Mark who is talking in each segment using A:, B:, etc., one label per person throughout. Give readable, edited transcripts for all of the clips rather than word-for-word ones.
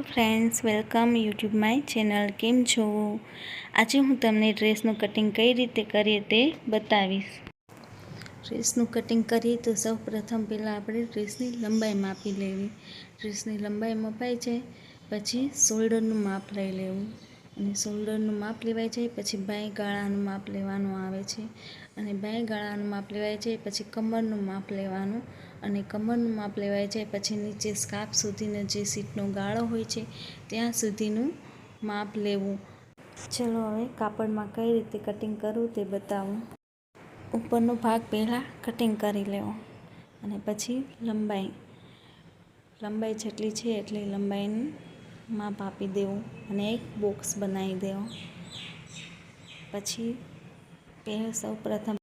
A: Friends, welcome YouTube my channel. કેમ છો? આજે હું તમને ડ્રેસનું કટિંગ કઈ રીતે કરીએ તે બતાવીશ. ડ્રેસનું કટિંગ કરીએ તો સૌ પ્રથમ પહેલાં આપણે ડ્રેસની લંબાઈ માપી લેવી. ડ્રેસની લંબાઈ મપાઈ જાય પછી શોલ્ડરનું માપ લઈ લેવું અને શોલ્ડરનું માપ લેવાઈ જાય પછી બાંય ગાળાનું માપ લેવાનું આવે છે અને બાંય ગાળાનું માપ લેવાઈ જાય પછી કમરનું માપ લેવાનું અને કમરનું માપ લેવાઈ જાય પછી નીચે સ્કાર્ફ સુધીનો જે સીટનો ગાળો હોય છે ત્યાં સુધીનું માપ લેવું. ચલો હવે કાપડમાં કઈ રીતે કટિંગ કરવું તે બતાવું. ઉપરનો ભાગ પહેલાં કટિંગ કરી લેવો અને પછી લંબાઈ જેટલી છે એટલી લંબાઈનું માપ આપી દેવું અને એક બોક્સ બનાવી દેવો. પછી સૌ પ્રથમ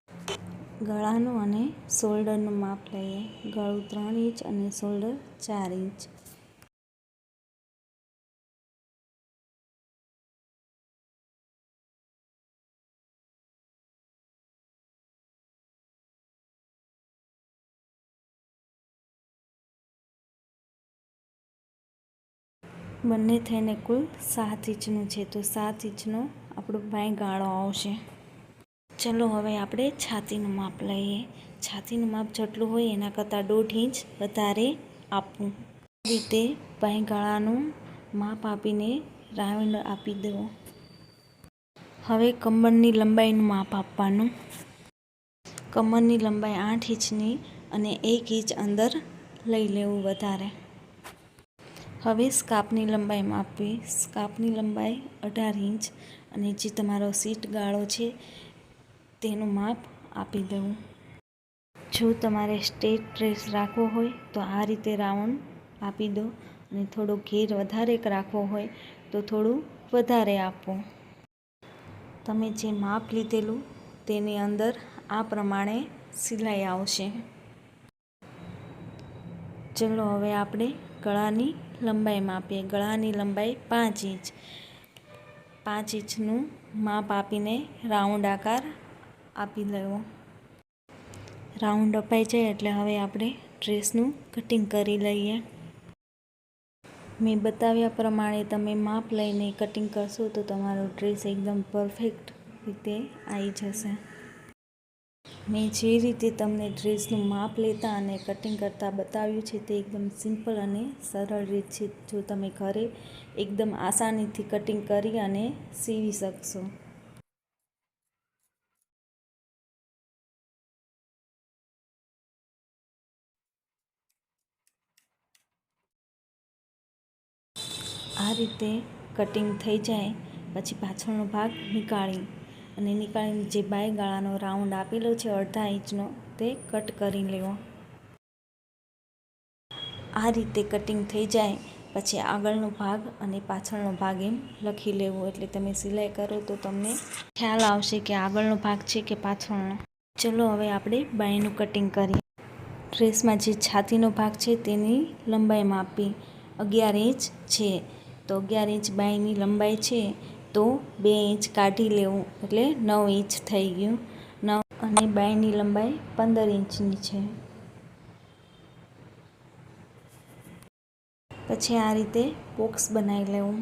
A: ગળાનું અને શોલ્ડરનું માપ લઈએ. ગળું 3 ઇંચ અને શોલ્ડર 4 ઇંચ. બંને થઈને કુલ 7 ઇંચનું છે તો 7 ઇંચનો આપણો બાંય ગાળો આવશે. ચલો હવે આપણે છાતીનું માપ લઈએ. છાતીનું માપ જેટલું હોય એના કરતાં 1.5 ઇંચ વધારે આપવું. આ રીતે બાંય ગાળાનું માપ આપીને રાઉન્ડ આપી દેવો. હવે કમરની લંબાઈનું માપ આપવાનું. કમરની લંબાઈ 8 ઇંચની અને 1 ઇંચ અંદર લઈ લેવું વધારે. હવે સ્કાર્ફની લંબાઈ માપવી. સ્કાર્ફની લંબાઈ 18 ઇંચ અને જે તમારો સીટ ગાળો છે તેનું માપ આપી દેવું. જો તમારે સ્ટ્રેટ ડ્રેસ રાખવો હોય તો આ રીતે રાઉન્ડ આપી દો અને થોડો ઘેર વધારે રાખવો હોય તો થોડું વધારે આપો. તમે જે માપ લીધેલું તેની અંદર આ પ્રમાણે સિલાઈ આવશે. ચલો હવે આપણે ગળાની લંબાઈ માપીએ. ગળાની લંબાઈ 5 ઇંચ. 5 ઇંચનું માપ આપીને રાઉન્ડ આકાર આપી લેવો. રાઉન્ડ અપાઈ જાય એટલે હવે આપણે ડ્રેસનું કટિંગ કરી લઈએ. મેં બતાવ્યા પ્રમાણે તમે માપ લઈને કટિંગ કરશો તો તમારો ડ્રેસ એકદમ પરફેક્ટ રીતે આવી જશે. મેં જે રીતે તમને ડ્રેસનું માપ લેતા અને કટિંગ કરતાં બતાવ્યું છે તે એકદમ સિમ્પલ અને સરળ રીત છે. જો તમે ઘરે એકદમ આસાનીથી કટિંગ કરી અને સીવી શકશો. આ રીતે કટિંગ થઈ જાય પછી પાછળનો ભાગ નીકાળીને જે બાય ગાળાનો રાઉન્ડ આપેલો છે 1/2 ઇંચનો તે કટ કરી લેવો. આ રીતે કટિંગ થઈ જાય પછી આગળનો ભાગ અને પાછળનો ભાગ એમ લખી લેવો એટલે તમે સિલાઈ કરો તો તમને ખ્યાલ આવશે કે આગળનો ભાગ છે કે પાછળનો. ચલો હવે આપણે બાયનું કટિંગ કરીએ. ડ્રેસમાં જે છાતીનો ભાગ છે તેની લંબાઈ માપી 11 ઇંચ છે તો 11 ઇંચ બાયની લંબાઈ છે તો 2 ઇંચ કાઢી લેવું એટલે 9 ઇંચ થઈ ગયું. અને બાયની લંબાઈ 15 ઇંચની છે. પછી આ રીતે બોક્સ બનાવી લેવું.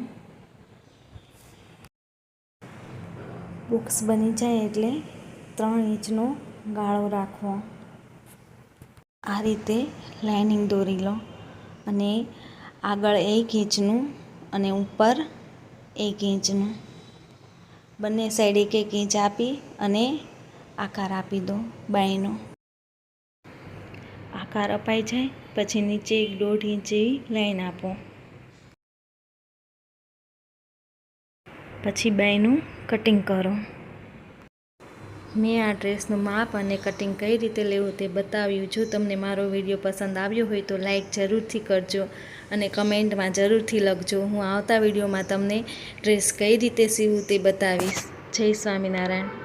A: બોક્સ બની જાય એટલે 3 ઇંચનો ગાળો રાખવો. આ રીતે લાઇનિંગ દોરી લો અને આગળ 1 ઇંચનું અને ઉપર 1 ઇંચનું બંને સાઈડ 1 ઇંચ આપી અને આકાર આપી દો. બાયનો આકાર અપાઈ જાય પછી નીચે 1.5 ઇંચ જેવી લાઈન આપો. પછી બાયનું કટિંગ કરો. મેં આ ડ્રેસનું માપ અને કટિંગ કઈ રીતે લેવું તે બતાવ્યું. જો તમને મારો વિડીયો પસંદ આવ્યો હોય તો લાઈક જરૂરથી કરજો અને કમેન્ટમાં જરૂરથી લખજો. હું આવતા વિડીયોમાં તમને ડ્રેસ કઈ રીતે સીવું તે બતાવીશ. જય સ્વામિનારાયણ.